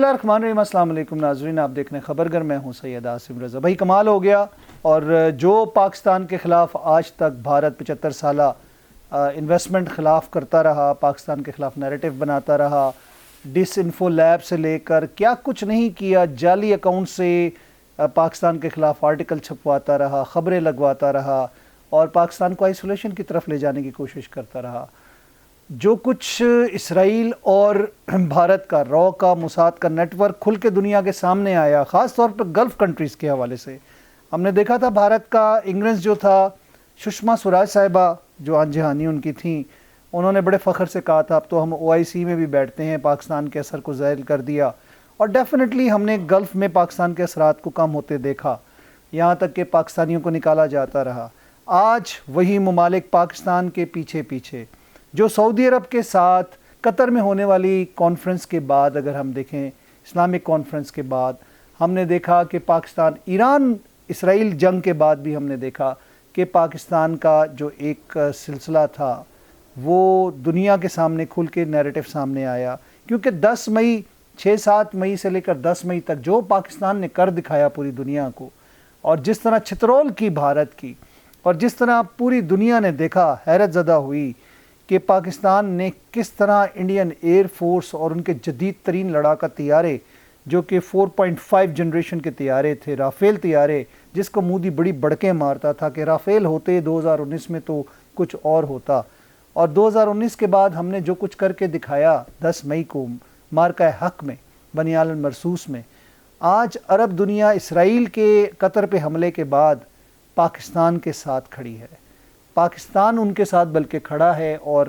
اللہ الرحمن الرحیم۔ السلام علیکم ناظرین، آپ دیکھ رہے ہیں خبر گر، میں ہوں سید عاصم رضا۔ بھائی کمال ہو گیا، اور جو پاکستان کے خلاف آج تک بھارت 75 سالہ انویسٹمنٹ خلاف کرتا رہا، پاکستان کے خلاف نیریٹو بناتا رہا، ڈس انفو لیب سے لے کر کیا کچھ نہیں کیا، جعلی اکاؤنٹ سے پاکستان کے خلاف آرٹیکل چھپواتا رہا، خبریں لگواتا رہا اور پاکستان کو آئسولیشن کی طرف لے جانے کی کوشش کرتا رہا۔ جو کچھ اسرائیل اور بھارت کا رو کا موساد کا نیٹ ورک کھل کے دنیا کے سامنے آیا، خاص طور پر گلف کنٹریز کے حوالے سے ہم نے دیکھا تھا، بھارت کا انگریز جو تھا، سشما سوراج صاحبہ جو جہانی ان کی تھیں، انہوں نے بڑے فخر سے کہا تھا اب تو ہم OIC میں بھی بیٹھتے ہیں، پاکستان کے اثر کو ظاہر کر دیا، اور ڈیفینیٹلی ہم نے گلف میں پاکستان کے اثرات کو کم ہوتے دیکھا، یہاں تک کہ پاکستانیوں کو نکالا جاتا رہا۔ آج وہی ممالک پاکستان کے پیچھے پیچھے، جو سعودی عرب کے ساتھ قطر میں ہونے والی کانفرنس کے بعد، اگر ہم دیکھیں اسلامک کانفرنس کے بعد، ہم نے دیکھا کہ پاکستان ایران اسرائیل جنگ کے بعد بھی ہم نے دیکھا کہ پاکستان کا جو ایک سلسلہ تھا وہ دنیا کے سامنے کھل کے نیریٹو سامنے آیا، کیونکہ 10 مئی 6-7 مئی سے لے کر 10 مئی تک جو پاکستان نے کر دکھایا پوری دنیا کو، اور جس طرح چھترول کی بھارت کی، اور جس طرح پوری دنیا نے دیکھا، حیرت زدہ ہوئی کہ پاکستان نے کس طرح انڈین ایئر فورس اور ان کے جدید ترین لڑاکا طیارے جو کہ 4.5 جنریشن کے طیارے تھے، رافیل طیارے، جس کو مودی بڑی بڑکیں مارتا تھا کہ رافیل ہوتے 2019 میں تو کچھ اور ہوتا، اور 2019 کے بعد ہم نے جو کچھ کر کے دکھایا 10 مئی کو مارکہ حق میں، بنی المرصوص میں، آج عرب دنیا اسرائیل کے قطر پہ حملے کے بعد پاکستان کے ساتھ کھڑی ہے۔ پاکستان ان کے ساتھ بلکہ کھڑا ہے، اور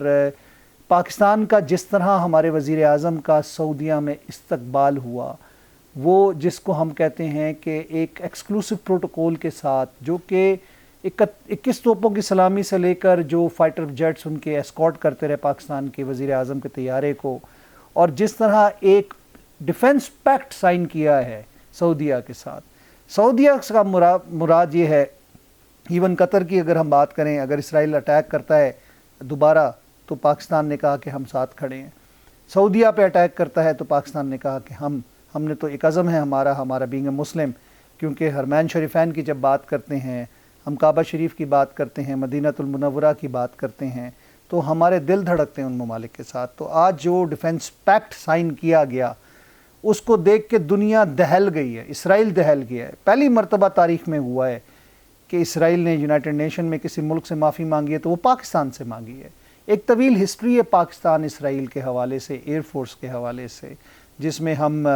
پاکستان کا جس طرح ہمارے وزیر اعظم کا سعودیہ میں استقبال ہوا، وہ جس کو ہم کہتے ہیں کہ ایک ایکسکلوسو پروٹوکول کے ساتھ، جو کہ 21 توپوں کی سلامی سے لے کر جو فائٹر جیٹس ان کے اسکارٹ کرتے رہے پاکستان کے وزیر اعظم کے طیارے کو، اور جس طرح ایک ڈیفنس پیکٹ سائن کیا ہے سعودیہ کے ساتھ۔ سعودیہ کا مراد یہ ہے، ایون قطر کی اگر ہم بات کریں، اگر اسرائیل اٹیک کرتا ہے دوبارہ تو پاکستان نے کہا کہ ہم ساتھ کھڑے ہیں، سعودیہ پہ اٹیک کرتا ہے تو پاکستان نے کہا کہ ہم نے تو ایک عزم ہے ہمارا بینگ اے مسلم، کیونکہ حرمین شریفین کی جب بات کرتے ہیں، ہم کعبہ شریف کی بات کرتے ہیں، مدینہ المنورہ کی بات کرتے ہیں، تو ہمارے دل دھڑکتے ہیں ان ممالک کے ساتھ۔ تو آج جو ڈیفنس پیکٹ سائن کیا گیا، اس کو دیکھ کے دنیا دہل گئی ہے، اسرائیل دہل گیا ہے۔ پہلی مرتبہ تاریخ میں ہوا ہے کہ اسرائیل نے یونائٹڈ نیشن میں کسی ملک سے معافی مانگی ہے تو وہ پاکستان سے مانگی ہے۔ ایک طویل ہسٹری ہے پاکستان اسرائیل کے حوالے سے، ایئر فورس کے حوالے سے، جس میں ہم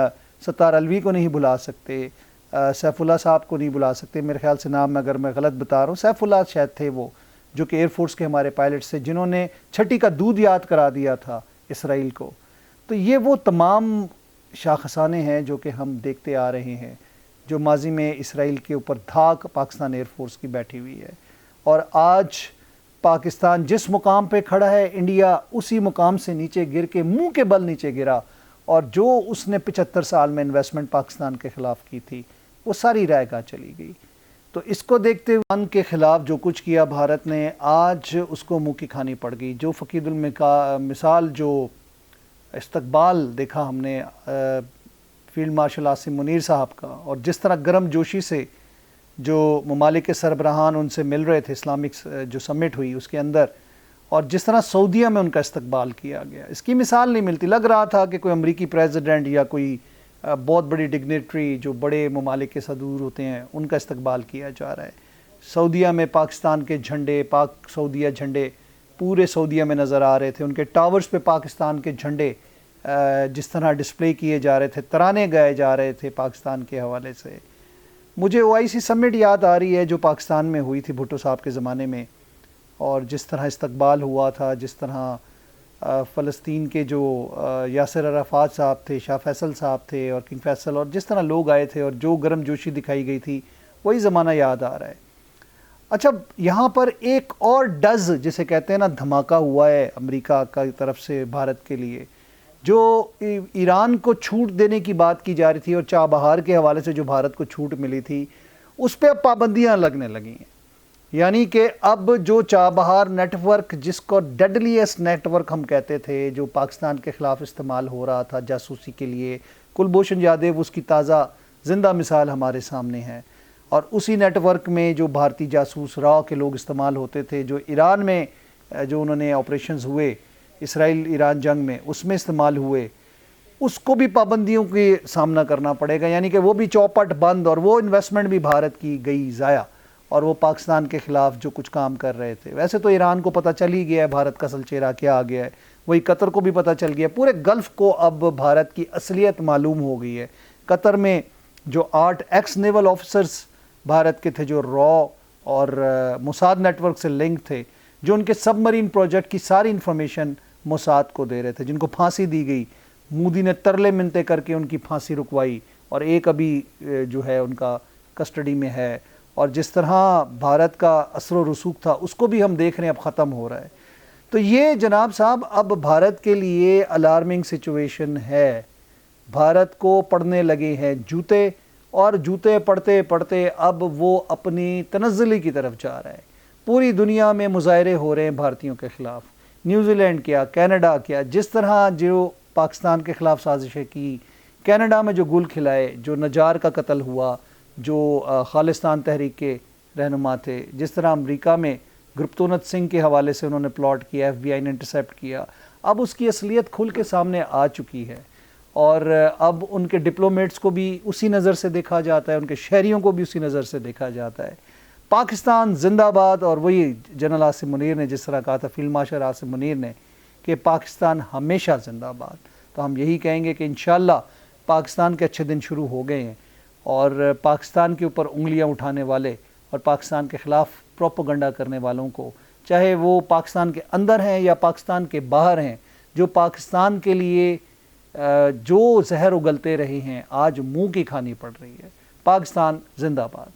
ستار الوی کو نہیں بلا سکتے، سیف اللہ صاحب کو نہیں بلا سکتے، میرے خیال سے نام اگر میں غلط بتا رہا ہوں، سیف اللہ شاید تھے وہ، جو کہ ایئر فورس کے ہمارے پائلٹس تھے، جنہوں نے چھٹی کا دودھ یاد کرا دیا تھا اسرائیل کو۔ تو یہ وہ تمام شاخصانے ہیں جو کہ ہم دیکھتے آ رہے ہیں، جو ماضی میں اسرائیل کے اوپر دھاک پاکستان ایئر فورس کی بیٹھی ہوئی ہے، اور آج پاکستان جس مقام پہ کھڑا ہے، انڈیا اسی مقام سے نیچے گر کے منہ کے بل نیچے گرا، اور جو اس نے 75 سال میں انویسٹمنٹ پاکستان کے خلاف کی تھی وہ ساری رائے گاہ چلی گئی۔ تو اس کو دیکھتے ہوئے ان کے خلاف جو کچھ کیا بھارت نے، آج اس کو منہ کی کھانی پڑ گئی۔ جو فقید المثال جو استقبال دیکھا ہم نے فیلڈ مارشل عاصم منیر صاحب کا، اور جس طرح گرم جوشی سے جو ممالک کے سربراہان ان سے مل رہے تھے، اسلامک جو سمٹ ہوئی اس کے اندر، اور جس طرح سعودیہ میں ان کا استقبال کیا گیا، اس کی مثال نہیں ملتی۔ لگ رہا تھا کہ کوئی امریکی پریزیڈنٹ یا کوئی بہت بڑی ڈگنیٹری جو بڑے ممالک کے صدور ہوتے ہیں، ان کا استقبال کیا جا رہا ہے۔ سعودیہ میں پاکستان کے جھنڈے، پاک سعودیہ جھنڈے پورے سعودیہ میں نظر آ رہے تھے، ان کے ٹاورز پہ پاکستان کے جھنڈے جس طرح ڈسپلے کیے جا رہے تھے، ترانے گائے جا رہے تھے پاکستان کے حوالے سے۔ مجھے OIC سمٹ یاد آ رہی ہے جو پاکستان میں ہوئی تھی بھٹو صاحب کے زمانے میں، اور جس طرح استقبال ہوا تھا، جس طرح فلسطین کے جو یاسر عرفات صاحب تھے، شاہ فیصل صاحب تھے، اور کنگ فیصل، اور جس طرح لوگ آئے تھے اور جو گرم جوشی دکھائی گئی تھی، وہی زمانہ یاد آ رہا ہے۔ اچھا، یہاں پر ایک اور ڈز جسے کہتے ہیں نا، دھماکہ ہوا ہے امریکہ کی طرف سے بھارت کے لیے، جو ایران کو چھوٹ دینے کی بات کی جا رہی تھی، اور چابہار کے حوالے سے جو بھارت کو چھوٹ ملی تھی، اس پہ اب پابندیاں لگنے لگی ہیں۔ یعنی کہ اب جو چابہار نیٹ ورک، جس کو ڈیڈلیسٹ نیٹ ورک ہم کہتے تھے، جو پاکستان کے خلاف استعمال ہو رہا تھا جاسوسی کے لیے، کلبھوشن یادیو اس کی تازہ زندہ مثال ہمارے سامنے ہے. اور اسی نیٹ ورک میں جو بھارتی جاسوس را کے لوگ استعمال ہوتے تھے، جو ایران میں جو انہوں نے آپریشنز ہوئے اسرائیل ایران جنگ میں، اس میں استعمال ہوئے، اس کو بھی پابندیوں کے سامنا کرنا پڑے گا. یعنی کہ وہ بھی چوپٹ بند، اور وہ انویسٹمنٹ بھی بھارت کی گئی ضائع، اور وہ پاکستان کے خلاف جو کچھ کام کر رہے تھے. ویسے تو ایران کو پتہ چل ہی گیا ہے بھارت کا اصل چہرہ کیا آ گیا ہے، وہی قطر کو بھی پتہ چل گیا. پورے گلف کو اب بھارت کی اصلیت معلوم ہو گئی ہے. قطر میں جو 8 ایکس نیول آفیسرز بھارت کے تھے، جو را اور موساد نیٹ ورک سے لنک تھے، جو ان کے سب مرین پروجیکٹ کی ساری انفارمیشن موساد کو دے رہے تھے، جن کو پھانسی دی گئی. مودی نے ترلے منتیں کر کے ان کی پھانسی رکوائی، اور ایک ابھی جو ہے ان کا کسٹڈی میں ہے. اور جس طرح بھارت کا اثر و رسوخ تھا، اس کو بھی ہم دیکھ رہے ہیں اب ختم ہو رہا ہے. تو یہ جناب صاحب اب بھارت کے لیے الارمنگ سچویشن ہے. بھارت کو پڑنے لگے ہیں جوتے، اور جوتے پڑتے پڑتے اب وہ اپنی تنزلی کی طرف جا رہا ہے. پوری دنیا میں مظاہرے ہو رہے ہیں بھارتیوں کے خلاف. نیوزی لینڈ کیا، کینیڈا کیا، جس طرح جو پاکستان کے خلاف سازشیں کی، کینیڈا میں جو گل کھلائے، جو نجار کا قتل ہوا، جو خالصتان تحریک کے رہنما تھے، جس طرح امریکہ میں گرپتونت سنگھ کے حوالے سے انہوں نے پلاٹ کیا، ایف بی آئی نے انٹرسیپٹ کیا. اب اس کی اصلیت کھل کے سامنے آ چکی ہے، اور اب ان کے ڈپلومیٹس کو بھی اسی نظر سے دیکھا جاتا ہے، ان کے شہریوں کو بھی اسی نظر سے دیکھا جاتا ہے. پاکستان زندہ باد. اور وہی جنرل عاصم منیر نے جس طرح کہا تھا، فیلڈ مارشل عاصم منیر نے، کہ پاکستان ہمیشہ زندہ باد. تو ہم یہی کہیں گے کہ انشاءاللہ پاکستان کے اچھے دن شروع ہو گئے ہیں، اور پاکستان کے اوپر انگلیاں اٹھانے والے اور پاکستان کے خلاف پروپیگنڈا کرنے والوں کو، چاہے وہ پاکستان کے اندر ہیں یا پاکستان کے باہر ہیں، جو پاکستان کے لیے جو زہر اگلتے رہے ہیں، آج منہ کی کھانی پڑ رہی ہے. پاکستان زندہ باد.